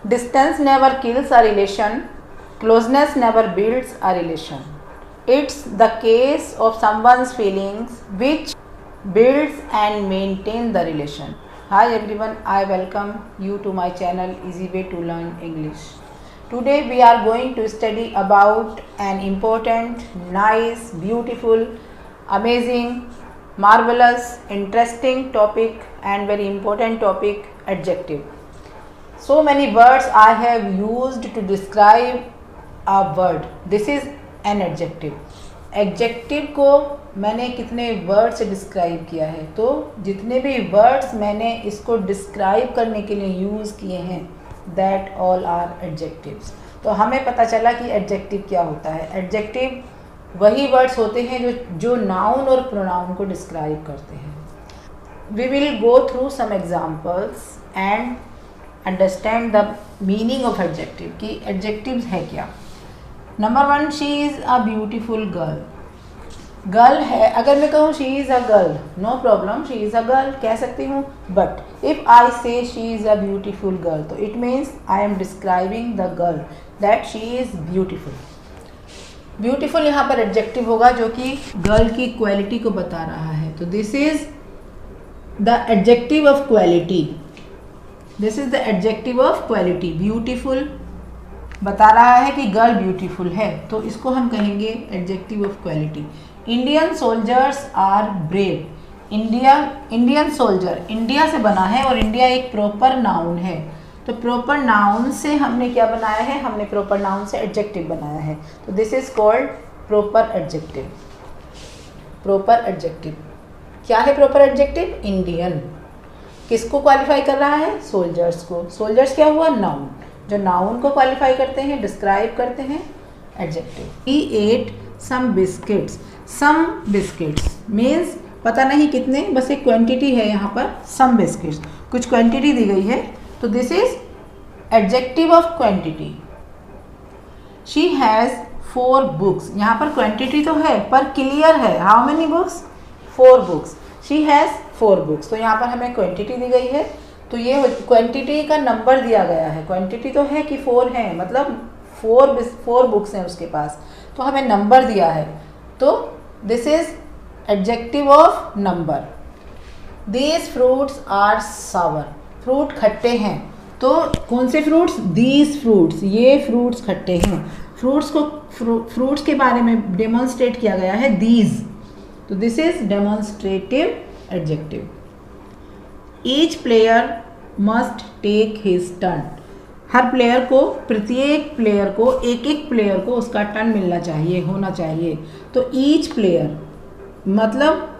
Distance never kills a relation, closeness never builds a relation. It's the case of someone's feelings which builds and maintain the relation. Hi everyone, I welcome you to my channel Easy Way to Learn English. Today we are going to study about an important, nice, beautiful, amazing, marvelous, interesting topic and very important topic, adjective. So many words I have used to describe a word. This is an adjective. Adjective को मैंने कितने word से describe किया है, तो जितने भी words मैंने इसको डिस्क्राइब करने के लिए यूज़ किए हैं, दैट ऑल आर एडजेक्टिव्स. तो हमें पता चला कि एडजेक्टिव क्या होता है. एडजेक्टिव वही वर्ड्स होते हैं जो नाउन और प्रोनाउन को डिस्क्राइब करते हैं. We will go through some examples and understand the meaning of adjective कि एडजेक्टिव्स है क्या. Number 1, she is a beautiful girl. Girl है, अगर मैं कहूँ she is a girl, no problem, she is a girl कह सकती हूँ. But if I say she is a beautiful girl, तो it means I am describing the girl that she is beautiful. Beautiful यहाँ पर adjective होगा जो कि girl की क्वालिटी को बता रहा है. तो this is the adjective of quality. This is the adjective of quality. Beautiful बता रहा है कि गर्ल ब्यूटीफुल है, तो इसको हम कहेंगे adjective of quality. Indian soldiers are brave. Indian soldier India से बना है और इंडिया एक प्रॉपर नाउन है. तो प्रॉपर नाउन से हमने क्या बनाया है, हमने प्रॉपर नाउन से एडजेक्टिव बनाया है. तो this is called proper adjective. Proper adjective क्या है? प्रॉपर एडजेक्टिव इंडियन किसको क्वालिफाई कर रहा है? सोल्जर्स को. सोल्जर्स क्या हुआ? नाउन. जो नाउन को क्वालिफाई करते हैं, डिस्क्राइब करते हैं, adjective. He ate some biscuits. Some biscuits means पता नहीं कितने, बस एक क्वांटिटी है यहाँ पर. सम बिस्किट्स कुछ क्वांटिटी दी गई है, तो this is adjective of quantity. She has 4 books. यहाँ पर क्वांटिटी तो है पर क्लियर है. How many books? 4 books. She has 4 books. तो यहाँ पर हमें क्वांटिटी दी गई है, तो ये क्वांटिटी का नंबर दिया गया है. क्वांटिटी तो है कि 4 हैं, मतलब 4 बुक्स हैं उसके पास, तो हमें नंबर दिया है. तो this is adjective of number. These fruits are sour. Fruit खट्टे हैं. तो कौन से फ्रूट्स? दीज फ्रूट्स, ये फ्रूट्स खट्टे हैं. फ्रूट्स के बारे में डेमोन्स्ट्रेट किया गया है दीज, तो this is demonstrative adjective. Each player must take his turn. हर प्लेयर को, प्रत्येक प्लेयर को, एक प्लेयर को उसका टर्न मिलना चाहिए, होना चाहिए. तो ईच प्लेयर मतलब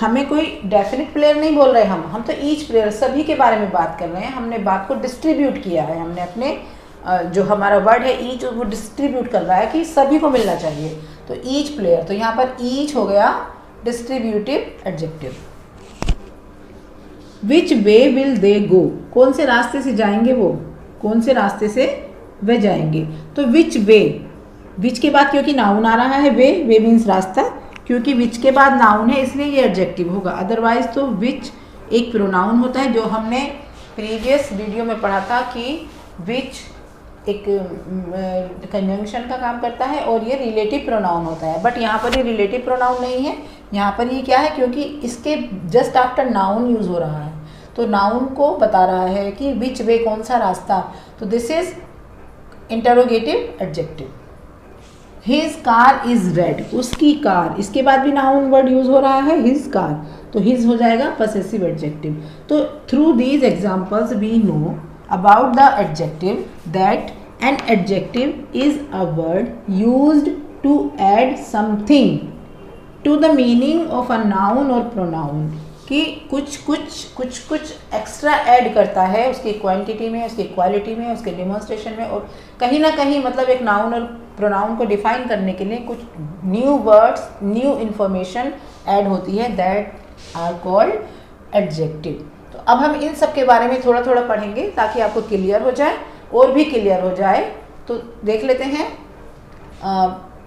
हमें कोई डेफिनेट प्लेयर नहीं बोल रहे हम तो ईच प्लेयर, सभी के बारे में बात कर रहे हैं. हमने बात को डिस्ट्रीब्यूट किया है. हमने अपने जो हमारा वर्ड है ईच, वो डिस्ट्रीब्यूट कर रहा है कि सभी को मिलना चाहिए. तो ईच प्लेयर, तो यहाँ पर ईच हो गया distributive adjective. Which way will they go. कौन से रास्ते से जाएंगे वो, कौन से रास्ते से वे जाएंगे. तो विच वे, विच के बाद क्योंकि नाउन आ रहा है, वे मीन्स रास्ता, क्योंकि विच के बाद नाउन है इसलिए ये एडजेक्टिव होगा. अदरवाइज तो विच एक प्रोनाउन होता है, जो हमने प्रीवियस वीडियो में पढ़ा था कि विच एक कंजंक्शन का काम करता है और ये रिलेटिव प्रोनाउन होता है. बट यहाँ पर ये रिलेटिव प्रोनाउन नहीं है. यहाँ पर ये क्या है, क्योंकि इसके जस्ट आफ्टर नाउन यूज़ हो रहा है, तो नाउन को बता रहा है कि विच वे, कौन सा रास्ता. तो this is interrogative adjective. His car is red. उसकी कार, इसके बाद भी नाउन वर्ड यूज़ हो रहा है, हिज कार, तो हिज हो जाएगा पसेसिव एडजेक्टिव. तो through these examples we know about the adjective that an adjective is a word used to add something to the meaning of a noun or pronoun. कि कुछ extra add करता है उसकी quantity में, उसकी quality में, उसके डिमॉन्स्ट्रेशन में, और कहीं ना कहीं मतलब एक नाउन और प्रोनाउन को डिफाइन करने के लिए कुछ new words, new information add होती है. That are called adjective. तो अब हम इन सब के बारे में थोड़ा थोड़ा पढ़ेंगे ताकि आपको क्लियर हो जाए और भी क्लियर हो जाए. तो देख लेते हैं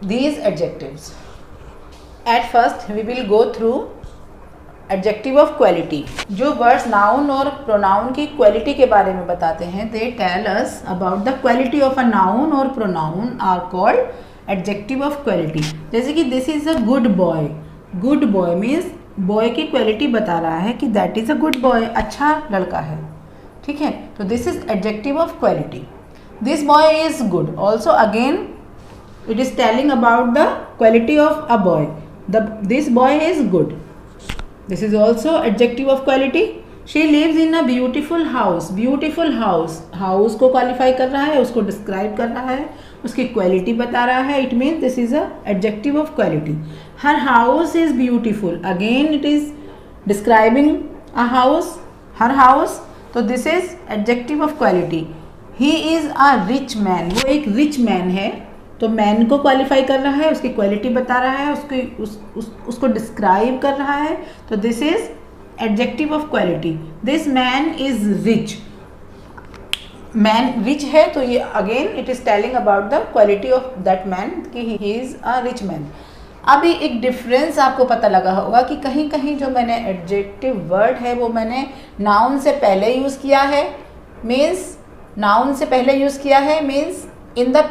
these adjectives. At first we will go through adjective of quality. जो वर्ड्स नाउन और प्रोनाउन की क्वालिटी के बारे में बताते हैं, they tell us about the quality of a noun और pronoun are called adjective of quality. जैसे कि this is a good boy, good boy means boy की क्वालिटी बता रहा है कि that is a good boy, अच्छा लड़का है, ठीक है। तो this is adjective of quality. This boy is good, also again it is telling about the quality of a boy. This boy is good. This is also adjective of quality. She lives in a beautiful house. Beautiful house, house को qualify कर रहा है, उसको describe कर रहा है, उसकी quality बता रहा है. It means this is a adjective of quality. Her house is beautiful. Again it is describing a house, her house. तो this is adjective of quality. He is a rich man. वो एक rich man है, तो man को qualify कर रहा है, उसकी क्वालिटी बता रहा है, उसको डिस्क्राइब कर रहा है। तो this is adjective of quality. This man is rich, man rich है, तो ये again it is telling about the quality of that man कि he is a rich man. अभी एक डिफरेंस आपको पता लगा होगा कि कहीं कहीं जो मैंने एडजेक्टिव वर्ड है वो मैंने नाउन से पहले यूज़ किया है, मीन्स नाउन से पहले यूज़ किया है, means in the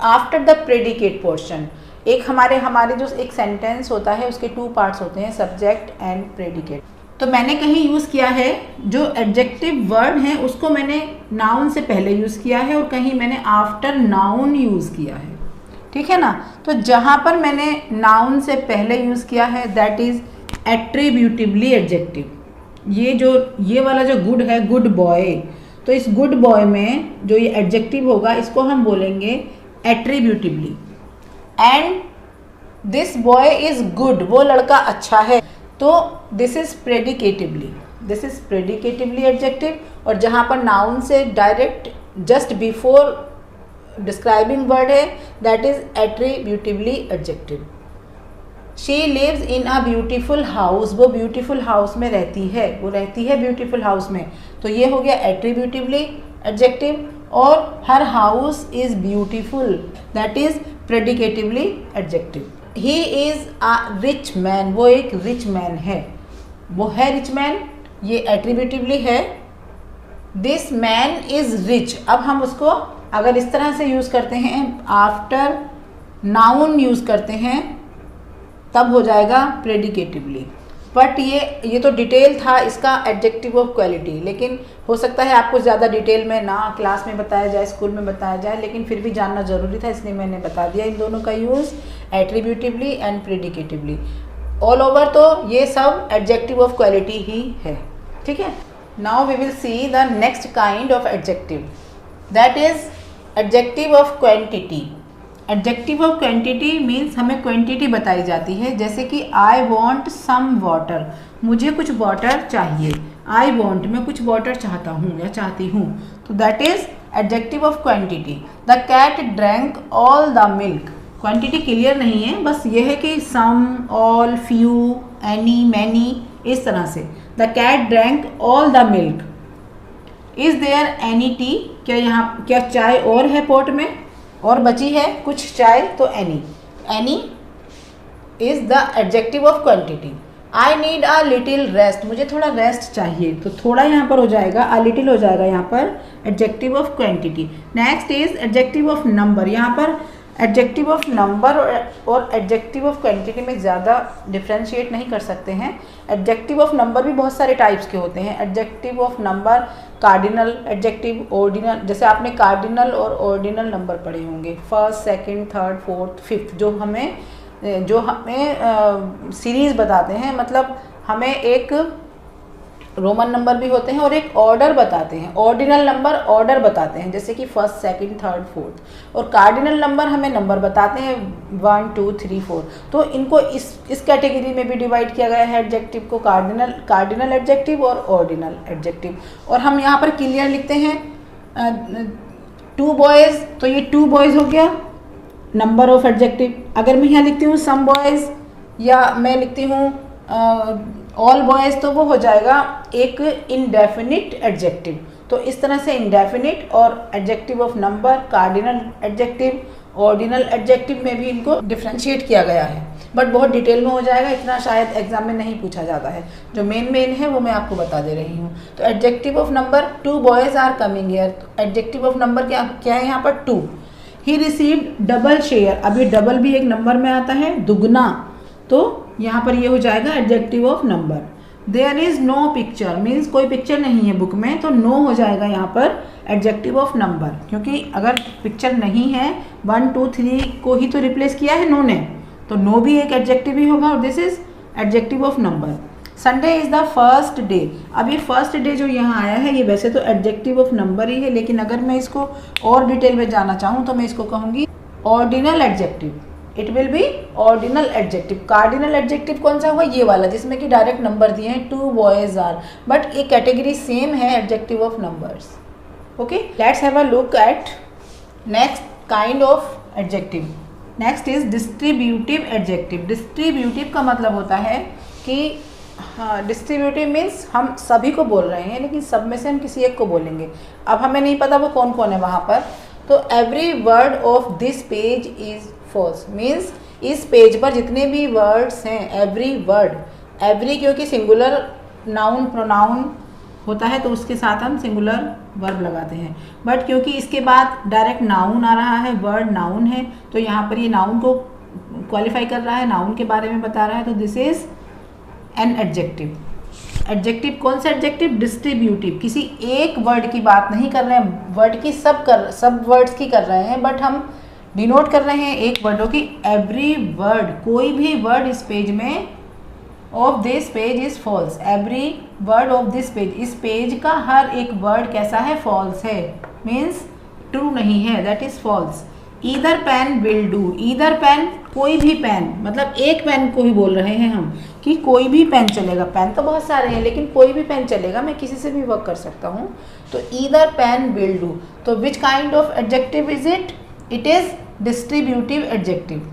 after the predicate portion. एक हमारे जो एक सेंटेंस होता है उसके टू पार्ट्स होते हैं, सब्जेक्ट एंड प्रेडिकेट। तो मैंने कहीं यूज़ किया है जो एडजेक्टिव वर्ड है उसको मैंने नाउन से पहले यूज़ किया है और कहीं मैंने आफ्टर नाउन यूज़ किया है, ठीक है ना। तो जहाँ पर मैंने नाउन से पहले यूज़ किया है दैट इज़ एट्रीब्यूटिवली एडजेक्टिव। ये वाला जो गुड है, गुड बॉय, तो इस गुड बॉय में जो ये एडजेक्टिव होगा इसको हम बोलेंगे attributively. And this boy is good, वो लड़का अच्छा है, तो this is predicatively, this is predicatively adjective. और जहाँ पर नाउन से direct just before describing word है that is attributively adjective. She lives in a beautiful house, वो ब्यूटीफुल हाउस में रहती है, वो रहती है ब्यूटीफुल हाउस में, तो ये हो गया एट्रीब्यूटिवली एडजेक्टिव। और her house is beautiful, that is predicatively adjective. He is a rich man, वो एक रिच मैन है, वो है रिच मैन, ये एट्रीब्यूटिवली है। दिस मैन इज रिच, अब हम उसको अगर इस तरह से यूज़ करते हैं, आफ्टर नाउन यूज़ करते हैं, तब हो जाएगा प्रेडिकेटिवली। बट ये तो डिटेल था इसका एडजेक्टिव ऑफ क्वालिटी, लेकिन हो सकता है आपको ज़्यादा डिटेल में ना क्लास में बताया जाए, स्कूल में बताया जाए, लेकिन फिर भी जानना ज़रूरी था, इसलिए मैंने बता दिया इन दोनों का use, attributively and predicatively. All over तो ये सब एडजेक्टिव ऑफ क्वालिटी ही है, ठीक है। Now we will see the next kind of adjective, that is adjective of quantity. Adjective of quantity means हमें क्वांटिटी बताई जाती है, जैसे कि आई वॉन्ट सम वाटर, मुझे कुछ वाटर चाहिए। आई वॉन्ट, मैं कुछ वाटर चाहता हूँ या चाहती हूँ, तो that is adjective of quantity. The cat drank all the milk, quantity clear नहीं है, बस ये है कि some, all, few, any, many, इस तरह से। The cat drank all the milk. Is there any tea, क्या चाय और है पॉट में, और बची है कुछ चाय, तो any. Any is the adjective of quantity. I need a little rest, मुझे थोड़ा रेस्ट चाहिए, तो थोड़ा यहाँ पर हो जाएगा, अ लिटिल हो जाएगा यहाँ पर adjective of quantity. Next is adjective of number. यहाँ पर एडजेक्टिव ऑफ नंबर और एडजेक्टिव ऑफ क्वांटिटी में ज़्यादा डिफ्रेंशिएट नहीं कर सकते हैं। एडजेक्टिव ऑफ नंबर भी बहुत सारे टाइप्स के होते हैं। Adjective of number, cardinal adjective, ordinal, जैसे आपने कार्डिनल और ऑर्डिनल नंबर पढ़े होंगे, first, second, third, fourth, fifth, जो हमें सीरीज़ बताते हैं, मतलब हमें एक रोमन नंबर भी होते हैं और एक ऑर्डर बताते हैं। ऑर्डिनल नंबर ऑर्डर बताते हैं, जैसे कि फर्स्ट, सेकंड, थर्ड, फोर्थ। और कार्डिनल नंबर हमें नंबर बताते हैं 1 2 3 4। तो इनको इस कैटेगरी में भी डिवाइड किया गया है एडजेक्टिव को, कार्डिनल एडजेक्टिव और ऑर्डिनल एडजेक्टिव। और हम यहाँ पर क्लियर लिखते हैं 2 बॉयज़, तो ये 2 बॉयज़ हो गया नंबर ऑफ एडजेक्टिव। अगर मैं यहाँ लिखती हूँ सम बॉयज़ या मैं लिखती हूँ ऑल बॉयज़, तो वो हो जाएगा एक इंडेफिनिट एडजेक्टिव। तो इस तरह से इंडेफिनिट और adjective of number, cardinal adjective, ordinal adjective में भी इनको डिफ्रेंशिएट किया गया है। बट बहुत डिटेल में हो जाएगा, इतना शायद एग्जाम में नहीं पूछा जाता है। जो मेन है वो मैं आपको बता दे रही हूँ। तो adjective of number, 2 boys are coming here. Adjective of number क्या है यहाँ पर? 2। He received double share. अब ये डबल भी एक नंबर में आता है, दुगना, तो यहाँ पर ये हो जाएगा adjective of number. There is no picture means कोई पिक्चर नहीं है बुक में, तो नो हो जाएगा यहाँ पर एडजेक्टिव ऑफ नंबर, क्योंकि अगर पिक्चर नहीं है 1 2 3 को ही तो रिप्लेस किया है नो ने, तो नो भी एक एडजेक्टिव ही होगा और this is adjective of number. Sunday is the first day. अब ये फर्स्ट डे जो यहाँ आया है ये वैसे तो एडजेक्टिव ऑफ नंबर ही है, लेकिन अगर मैं इसको और डिटेल में जाना चाहूँ तो मैं इसको कहूँगी ordinal adjective. It will be ordinal adjective. Cardinal adjective कौन सा हुआ? ये वाला जिसमें कि डायरेक्ट नंबर दिए हैं 2 बॉयज आर, बट ये कैटेगरी सेम है adjective of numbers. Okay, let's have a look eight next kind of adjective. Next is distributive adjective. Distributive का मतलब होता है कि हाँ, डिस्ट्रीब्यूटिव मीन्स हम सभी को बोल रहे हैं, लेकिन सब में से हम किसी एक को बोलेंगे। अब हमें नहीं पता वो कौन कौन है वहाँ पर। तो every word of this page is false means इस पेज पर जितने भी वर्ड्स हैं, एवरी वर्ड, एवरी क्योंकि सिंगुलर नाउन प्रोनाउन होता है तो उसके साथ हम सिंगुलर वर्ब लगाते हैं, बट क्योंकि इसके बाद डायरेक्ट नाउन आ रहा है, वर्ड नाउन है, तो यहाँ पर ये नाउन को क्वालिफाई कर रहा है, नाउन के बारे में बता रहा है, तो this is an adjective. Adjective कौन सा एडजेक्टिव? डिस्ट्रीब्यूटिव। किसी एक वर्ड की बात नहीं कर रहे हैं, वर्ड की सब वर्ड्स की कर रहे हैं, बट हम डिनोट कर रहे हैं एक वर्डों की। एवरी वर्ड, कोई भी वर्ड इस पेज में of this page is false. Every word of this page, इस पेज का हर एक वर्ड कैसा है? फॉल्स है, मीन्स ट्रू नहीं है, that is false. Either pen will do. Either pen, कोई भी पेन, मतलब एक पेन को ही बोल रहे हैं हम कि कोई भी पेन चलेगा। पेन तो बहुत सारे हैं लेकिन कोई भी पेन चलेगा, मैं किसी से भी वर्क कर सकता हूँ। तो ईदर पेन विल डू। तो which kind of adjective is it? It is distributive adjective.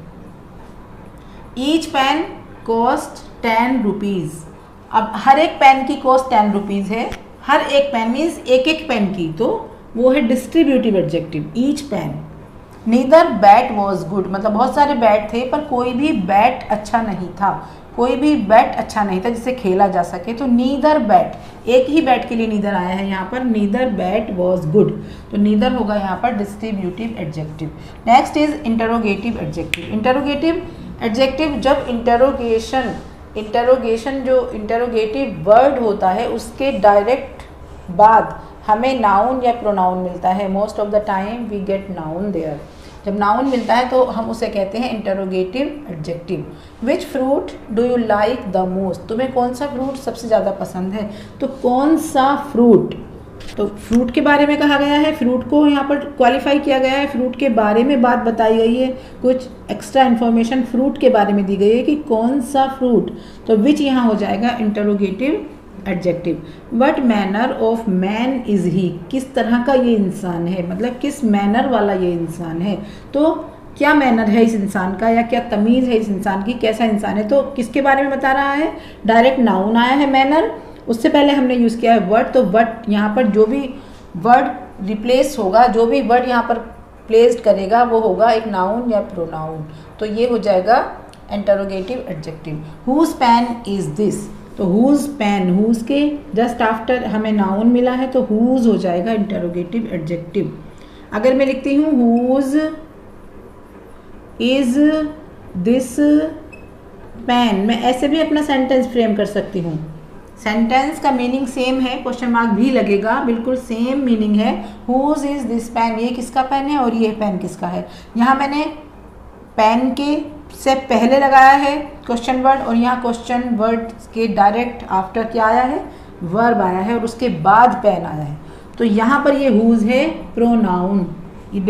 Each pen cost 10 rupees. अब हर एक पेन की कॉस्ट 10 रुपीज़ है, हर एक पेन मीन्स एक एक पेन की, तो वो है distributive adjective. Each pen. Neither bat was good, मतलब बहुत सारे बैट थे पर कोई भी बैट अच्छा नहीं था, कोई भी बैट अच्छा नहीं था जिसे खेला जा सके। तो नीदर बैट, एक ही बैट के लिए नीदर आया है यहाँ पर, नीदर बैट वॉज गुड, तो नीदर होगा यहाँ पर distributive adjective. Next is interrogative adjective. Interrogative adjective जब इंटरोगेशन जो इंटरोगेटिव वर्ड होता है उसके डायरेक्ट बाद हमें नाउन या प्रोनाउन मिलता है। Most of the time we get noun there. जब नाउन मिलता है तो हम उसे कहते हैं interrogative adjective. Which fruit do you like the most? तुम्हें कौन सा फ्रूट सबसे ज़्यादा पसंद है? तो कौन सा फ्रूट, तो फ्रूट के बारे में कहा गया है, फ्रूट को यहाँ पर क्वालिफाई किया गया है, फ्रूट के बारे में बात बताई गई है, कुछ एक्स्ट्रा इन्फॉर्मेशन फ्रूट के बारे में दी गई है कि कौन सा फ्रूट। तो विच यहाँ हो जाएगा interrogative adjective. What manner of man is he? किस तरह का ये इंसान है, मतलब किस मैनर वाला ये इंसान है। तो क्या मैनर है इस इंसान का या क्या तमीज़ है इस इंसान की, कैसा इंसान है, तो किसके बारे में बता रहा है? डायरेक्ट नाउन आया है मैनर, उससे पहले हमने यूज़ किया है वर्ड, तो वर्ड यहाँ पर जो भी वर्ड रिप्लेस होगा, जो भी वर्ड यहाँ पर प्लेस्ड करेगा वो होगा एक नाउन या प्रोनाउन, तो ये हो जाएगा interrogative adjective. Whose pen is this? तो हुज पेन, हुज के जस्ट आफ्टर हमें नाउन मिला है तो हुज हो जाएगा इंटरोगेटिव एडजेक्टिव। अगर मैं लिखती हूँ हुज इज दिस पेन, मैं ऐसे भी अपना सेंटेंस फ्रेम कर सकती हूँ। सेंटेंस का मीनिंग सेम है, क्वेश्चन मार्क भी लगेगा, बिल्कुल सेम मीनिंग है। हुज इज दिस पेन, ये किसका पेन है और ये पेन किसका है। यहाँ मैंने पेन के से पहले लगाया है क्वेश्चन वर्ड और यहाँ क्वेश्चन वर्ड के डायरेक्ट आफ्टर क्या आया है? वर्ब आया है और उसके बाद पेन आया है। तो यहाँ पर ये हुज है प्रोनाउन। ये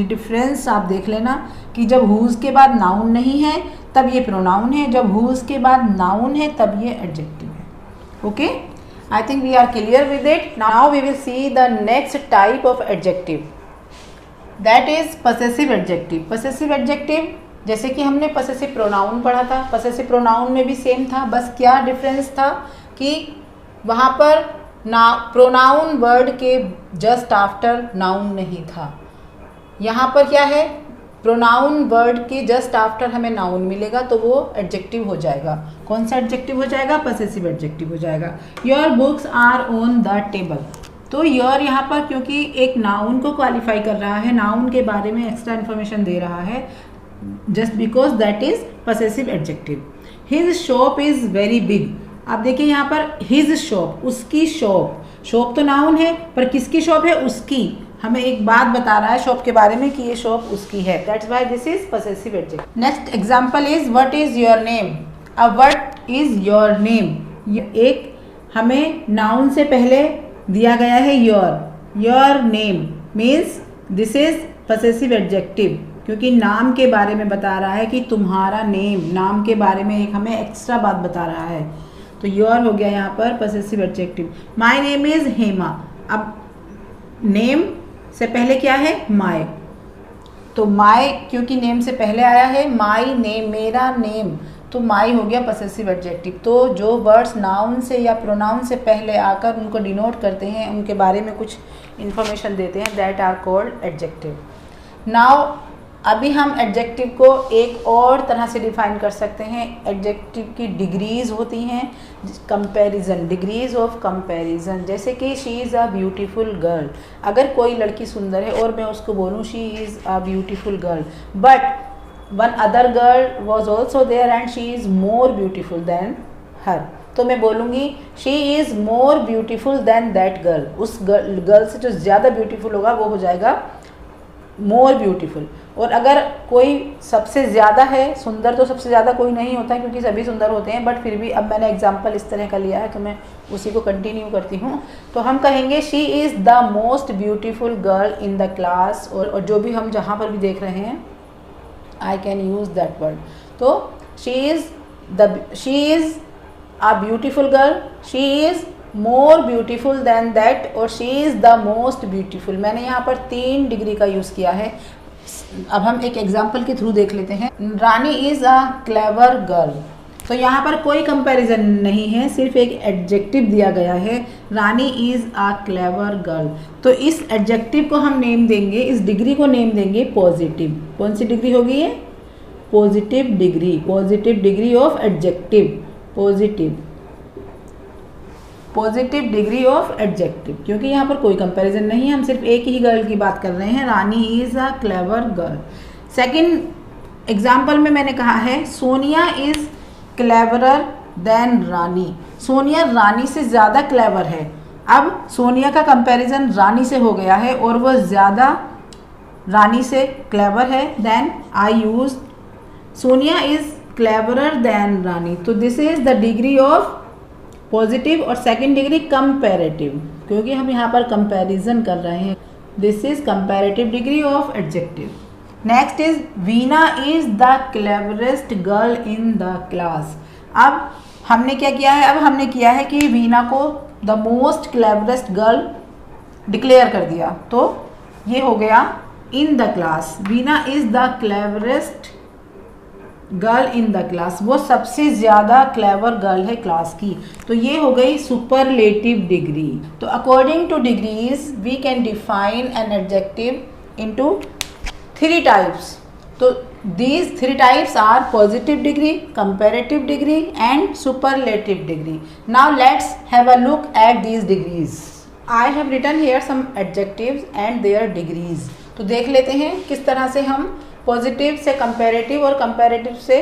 डिफरेंस आप देख लेना कि जब हुज के बाद नाउन नहीं है तब ये प्रोनाउन है, जब हुज के बाद नाउन है तब ये एडजेक्टिव है। Okay, I think we are clear with it. Now we will see the next type of adjective, that is possessive adjective. Possessive adjective जैसे कि हमने पसेसिव प्रोनाउन पढ़ा था, पसेसिव प्रोनाउन में भी सेम था, बस क्या डिफरेंस था कि वहाँ पर प्रोनाउन वर्ड के जस्ट आफ्टर नाउन नहीं था। यहाँ पर क्या है? प्रोनाउन वर्ड के जस्ट आफ्टर हमें नाउन मिलेगा तो वो एडजेक्टिव हो जाएगा। कौन सा एडजेक्टिव हो जाएगा? पसेसिव एडजेक्टिव हो जाएगा। Your books are on the table. तो योर यहाँ पर क्योंकि एक नाउन को क्वालिफाई कर रहा है, नाउन के बारे में एक्स्ट्रा इन्फॉर्मेशन दे रहा है, just because that is possessive adjective. His shop is very big. अब देखिए यहाँ पर हिज शॉप, उसकी शॉप, शॉप तो नाउन है पर किसकी शॉप है? उसकी। हमें एक बात बता रहा है शॉप के बारे में कि ये शॉप उसकी है, that's why this is possessive adjective. Next example is what is your name. अब व्हाट इज योर नेम, एक हमें नाउन से पहले दिया गया है your name means this is possessive adjective, क्योंकि नाम के बारे में बता रहा है कि तुम्हारा नेम, नाम के बारे में एक हमें एक्स्ट्रा बात बता रहा है, तो योर हो गया यहाँ पर possessive adjective. My name is Hema. अब नेम से पहले क्या है? माई, तो माई क्योंकि नेम से पहले आया है, माई नेम, मेरा नेम, तो माई हो गया पसेसिव एडजेक्टिव। तो जो वर्ड्स नाउन से या प्रोनाउन से पहले आकर उनको डिनोट करते हैं, उनके बारे में कुछ इन्फॉर्मेशन देते हैं, that are called adjective. Now अभी हम एडजेक्टिव को एक और तरह से डिफाइन कर सकते हैं। एडजेक्टिव की डिग्रीज होती हैं, कंपैरिजन, डिग्रीज ऑफ कंपैरिजन। जैसे कि she is a beautiful girl, अगर कोई लड़की सुंदर है और मैं उसको बोलूँ she is a beautiful girl, but one other girl was also there and she is more beautiful than her, तो मैं बोलूँगी she is more beautiful than that girl. उस गर्ल से जो ज़्यादा ब्यूटीफुल होगा वो हो जाएगा मोर ब्यूटीफुल। और अगर कोई सबसे ज़्यादा है, सुंदर तो सबसे ज़्यादा कोई नहीं होता है क्योंकि सभी सुंदर होते हैं, बट फिर भी अब मैंने एग्जांपल इस तरह का लिया है तो मैं उसी को कंटिन्यू करती हूँ। तो हम कहेंगे she is the most beautiful girl in the class, और जो भी हम जहाँ पर भी देख रहे हैं I can use that word. तो she is a beautiful girl, she is more beautiful than that, और she is the most beautiful. मैंने यहाँ पर 3 डिग्री का यूज़ किया है। अब हम एक एग्जाम्पल के थ्रू देख लेते हैं। Rani is a clever girl, तो यहाँ पर कोई कंपैरिजन नहीं है, सिर्फ एक एडजेक्टिव दिया गया है, रानी इज़ अ क्लेवर गर्ल। तो इस एडजेक्टिव को हम नेम देंगे, इस डिग्री को नेम देंगे पॉजिटिव। कौन सी डिग्री होगी ये? Positive degree, positive degree of adjective, positive degree of adjective, क्योंकि यहाँ पर कोई कंपैरिजन नहीं है, हम सिर्फ एक ही गर्ल की बात कर रहे हैं, Rani is a clever girl. Second example में मैंने कहा है Sonia is cleverer than Rani, Sonia Rani से ज़्यादा क्लेवर है। अब सोनिया का कंपैरिजन रानी से हो गया है और वह ज़्यादा रानी से क्लेवर है, then I use Sonia is cleverer than Rani. तो this is the degree of positive, और सेकंड डिग्री कंपैरेटिव, क्योंकि हम यहाँ पर कंपैरिजन कर रहे हैं, this is comparative degree of adjective. Next is Veena is the cleverest girl in the class. अब हमने क्या किया है? अब हमने किया है कि वीना को the most cleverest girl declare कर दिया, तो ये हो गया इन the class, Veena is the cleverest girl in the class, वो सबसे ज़्यादा क्लेवर गर्ल है क्लास की। तो ये हो गई सुपरलेटिव डिग्री। तो according to degrees we can define an adjective into 3 types. तो these 3 types are positive degree, comparative degree and superlative degree. Now let's have a look at these degrees. I have written here some adjectives and their degrees. तो देख लेते हैं किस तरह से हम positive से कंपैरेटिव और कंपैरेटिव से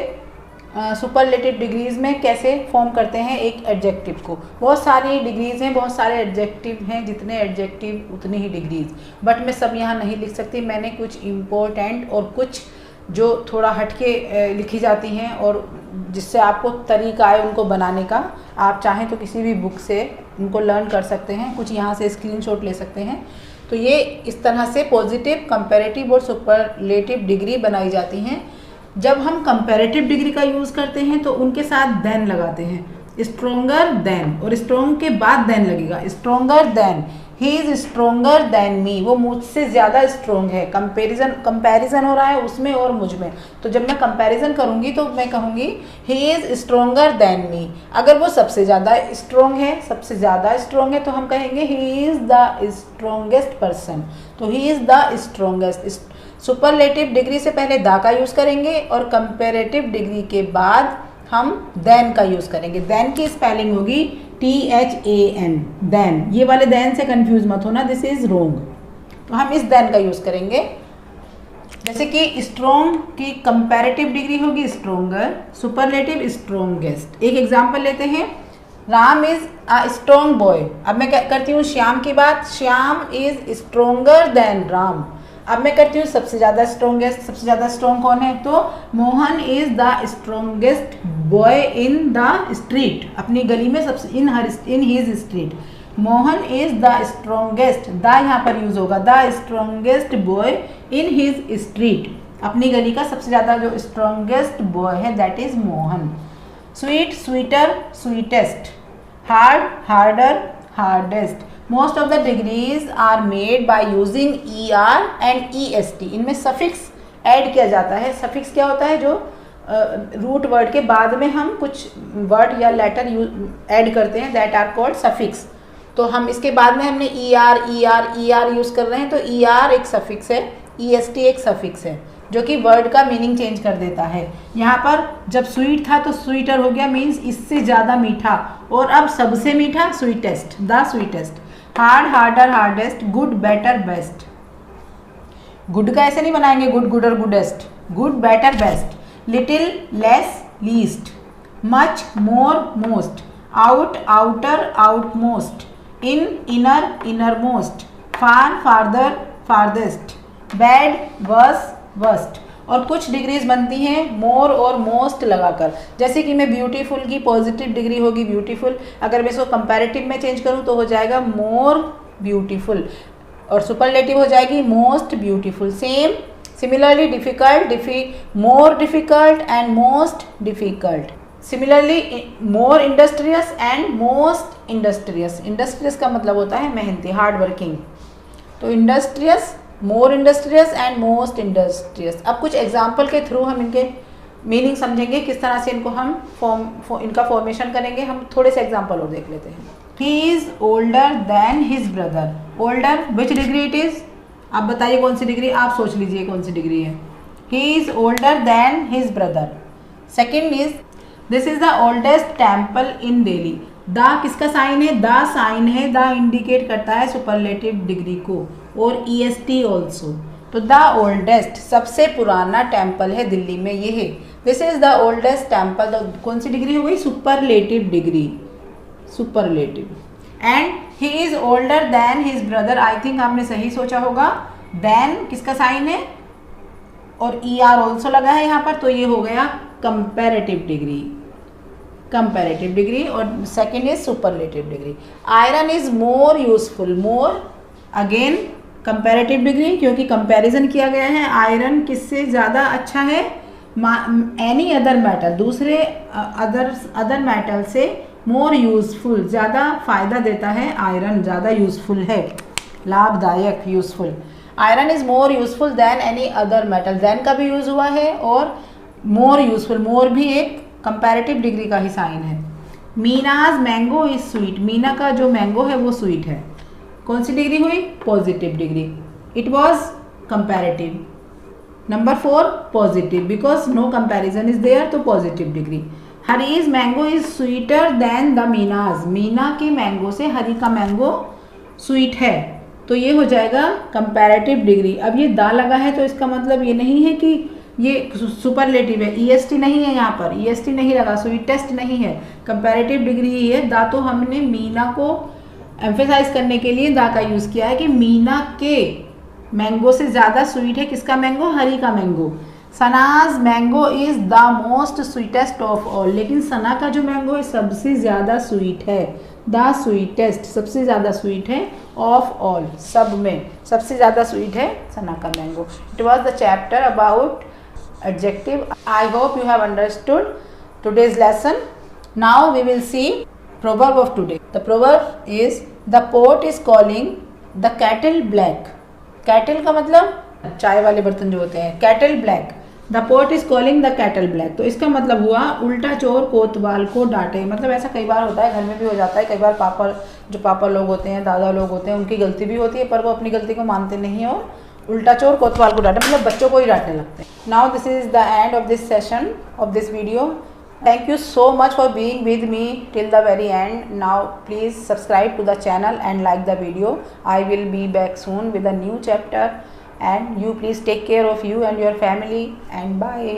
सुपरलेटिव डिग्रीज में कैसे फॉर्म करते हैं एक एडजेक्टिव को। बहुत सारी डिग्रीज हैं, बहुत सारे एडजेक्टिव हैं, जितने एडजेक्टिव उतनी ही डिग्रीज, बट मैं सब यहाँ नहीं लिख सकती। मैंने कुछ इम्पोर्टेंट और कुछ जो थोड़ा हटके लिखी जाती हैं और जिससे आपको तरीका आए उनको बनाने का, आप चाहें तो किसी भी बुक से उनको लर्न कर सकते हैं, कुछ यहाँ से स्क्रीनशॉट ले सकते हैं। तो ये इस तरह से पॉजिटिव, कंपैरेटिव और सुपरलेटिव डिग्री बनाई जाती हैं। जब हम कंपैरेटिव डिग्री का यूज़ करते हैं तो उनके साथ देन लगाते हैं, स्ट्रोंगर देन, और स्ट्रोंग के बाद देन लगेगा, stronger then. He is stronger than me, वो मुझसे ज़्यादा स्ट्रोंग है। कंपैरिजन हो रहा है उसमें और मुझ में, तो जब मैं कंपैरिजन करूँगी तो मैं कहूँगी he is stronger than me. अगर वो सबसे ज़्यादा स्ट्रोंग है, सबसे ज़्यादा स्ट्रोंग है, तो हम कहेंगे he is the strongest person. तो he is the strongest. Superlative degree से पहले द का यूज़ करेंगे और कंपेरेटिव डिग्री के बाद हम देन का यूज़ करेंगे। देन की स्पेलिंग होगी THAN, देन। ये वाले देन से कंफ्यूज मत होना, दिस इज रोंग। तो हम इस देन का यूज़ करेंगे। जैसे कि स्ट्रोंग की कंपैरेटिव डिग्री होगी स्ट्रोंगर, सुपरलेटिव स्ट्रोंगेस्ट। एक एग्जांपल लेते हैं, Ram is a strong boy. अब मैं करती हूँ श्याम की बात, Shyam is stronger then Ram. अब मैं करती हूँ सबसे ज़्यादा स्ट्रोंगेस्ट, सबसे ज़्यादा स्ट्रोंग कौन है, तो Mohan is the strongest boy in the street. अपनी गली में सबसे in his street, Mohan is the strongest, the यहाँ पर यूज होगा, the strongest boy in his street. अपनी गली का सबसे ज़्यादा जो स्ट्रोंगेस्ट बॉय है that is Mohan. Sweet, sweeter, sweetest. Hard, harder, hardest. Most of the degrees are made by using ER and EST। इनमें सफिक्स ऐड किया जाता है। सफिक्स क्या होता है, जो रूट वर्ड के बाद में हम कुछ वर्ड या लेटर ऐड करते हैं, दैट आर कॉल्ड सफिक्स। तो हम इसके बाद में हमने ER यूज़ कर रहे हैं, तो ER एक सफिक्स है, EST एक सफिक्स है जो कि वर्ड का मीनिंग चेंज कर देता है। यहाँ पर जब स्वीट था तो स्वीटर हो गया, मीन्स इससे ज़्यादा मीठा, और अब सबसे मीठा sweetest, the sweetest. Hard, harder, hardest. Good, better, best. Good का ऐसे नहीं बनाएंगे good, gooder, goodest. Good, better, best. Little, less, least. Much, more, most. Out, outer, out most. In, inner, inner most. Far, farther, farthest. Bad, worse, worst. और कुछ degrees बनती हैं मोर और most लगाकर, जैसे कि मैं ब्यूटीफुल की पॉजिटिव डिग्री होगी ब्यूटीफुल, अगर मैं इसको कंपैरेटिव में चेंज करूं तो हो जाएगा मोर ब्यूटीफुल, और सुपरलेटिव हो जाएगी most beautiful. Similarly difficult, more difficult and most difficult. Similarly more industrious and most industrious. Industrious का मतलब होता है मेहनती, हार्ड वर्किंग। तो industrious, more industrious and most industrious. अब कुछ एग्जाम्पल के थ्रू हम इनके मीनिंग समझेंगे, किस तरह से इनको हम इनका फॉर्मेशन करेंगे। हम थोड़े से एग्जाम्पल और देख लेते हैं। He is older than his brother. Older, which degree it is, आप बताइए कौन सी डिग्री, आप सोच लीजिए कौन सी डिग्री है। He is older than his brother. Second is, this is the oldest temple in Delhi. The किसका साइन है, द साइन है, द इंडिकेट करता है सुपरलेटिव डिग्री को, और EST ऑल्सो। तो द ओल्डेस्ट, सबसे पुराना टेम्पल है दिल्ली में, ये है। This is the oldest temple, कौन सी डिग्री हो गई, superlative degree, superlative. And he is older than his brother, I think आपने सही सोचा होगा। देन किसका साइन है, और ER ऑल्सो लगा है यहाँ पर, तो ये हो गया कंपैरेटिव डिग्री, कंपैरेटिव डिग्री। और second is superlative degree. Iron is more useful, more again comparative degree, क्योंकि कंपैरिजन किया गया है। आयरन किससे ज़्यादा अच्छा है, एनी अदर मेटल, दूसरे अदर मेटल से मोर यूजफुल, ज़्यादा फायदा देता है। आयरन ज़्यादा यूजफुल है, लाभदायक, useful. Iron is more useful than any other metal, than का भी यूज हुआ है, और मोर यूजफुल, मोर भी एक कंपैरेटिव डिग्री का ही साइन है। Meena's mango is sweet, Meena का जो मैंगो है वो स्वीट है, कौन सी डिग्री हुई, positive degree. It was comparative. Number 4 positive, because no comparison is there, तो positive degree. Hari's mango is sweeter than the Meena's, Meena के मैंगो से हरी का मैंगो स्वीट है, तो ये हो जाएगा कंपैरेटिव डिग्री। अब ये दा लगा है तो इसका मतलब ये नहीं है कि ये सुपरलेटिव है, EST नहीं है, यहाँ पर EST नहीं लगा, स्वीटेस्ट नहीं है, कंपैरेटिव डिग्री ही है। दा तो हमने मीना को एम्फेसाइज करने के लिए दा का यूज़ किया है कि मीना के मैंगो से ज़्यादा स्वीट है किसका मैंगो, हरी का mango. Sana's mango is the most sweetest of all, लेकिन सना का जो मैंगो है सबसे ज़्यादा स्वीट है, द स्वीटेस्ट, सबसे ज़्यादा स्वीट है, ऑफ ऑल, सब में सबसे ज़्यादा स्वीट है सना का mango. It was the chapter about adjective. I hope you have understood today's lesson. Now we will see proverb of today. The proverb is, the pot is calling the kettle black, kettle का मतलब चाय वाले बर्तन जो होते हैं, kettle black, the pot is calling the kettle black. तो इसका मतलब हुआ उल्टा चोर कोतवाल को डांटे। मतलब ऐसा कई बार होता है, घर में भी हो जाता है, कई बार पापा लोग होते हैं, दादा लोग होते हैं, उनकी गलती भी होती है पर वो अपनी गलती को मानते नहीं हैं और उल्टा चोर कोतवाल को डांटे, मतलब बच्चों को ही डांटने लगते हैं। Now this is the end of this session of this video. Thank you so much for being with me till the very end. Now please subscribe to the channel and like the video. I will be back soon with a new chapter, and you please take care of you and your family, and bye.